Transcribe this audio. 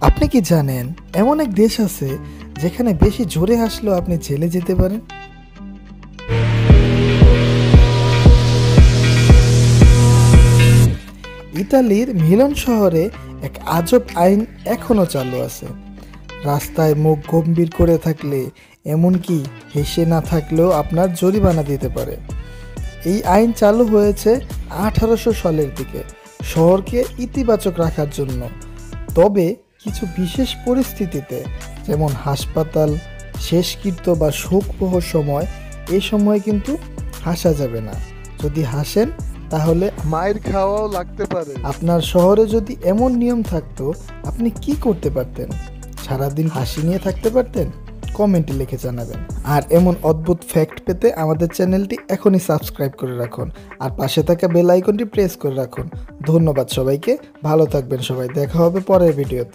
আপনি কি জানেন এমন এক দেশ আছে যেখানে বেশি জোরে হাসলেও আপনি জেলে যেতে পারেন? ইতালির মিলান শহরে এক আজব আইন এখনো চালু আছে। রাস্তায় মুখ গম্ভীর করে থাকলে, এমনকি হেসে না থাকলেও আপনার জরিমানা দিতে পারে। এই আইন চালু হয়েছে 1800 সালের দিকে শহরকে ইতিবাচক রাখার জন্য। তবে কিছু বিশেষ পরিস্থিতিতে, যেমন হাসপাতাল, শেষকৃত্য বা শোকবহ সময়, এই সময় কিন্তু হাসা যাবে না। যদি হাসেন তাহলে মায়ের খাওয়াও লাগতে পারে। আপনার শহরে যদি এমন নিয়ম থাকতো, আপনি কি করতে পারতেন? সারাদিন হাসি নিয়ে থাকতে পারতেন? কমেন্টে লিখে জানাবেন। আর এমন অদ্ভুত ফ্যাক্ট পেতে আমাদের চ্যানেলটি এখনই সাবস্ক্রাইব করে রাখুন আর পাশে থাকা বেল আইকনটি প্রেস করে রাখুন। ধন্যবাদ সবাইকে, ভালো থাকবেন সবাই, দেখা হবে পরের ভিডিওতে।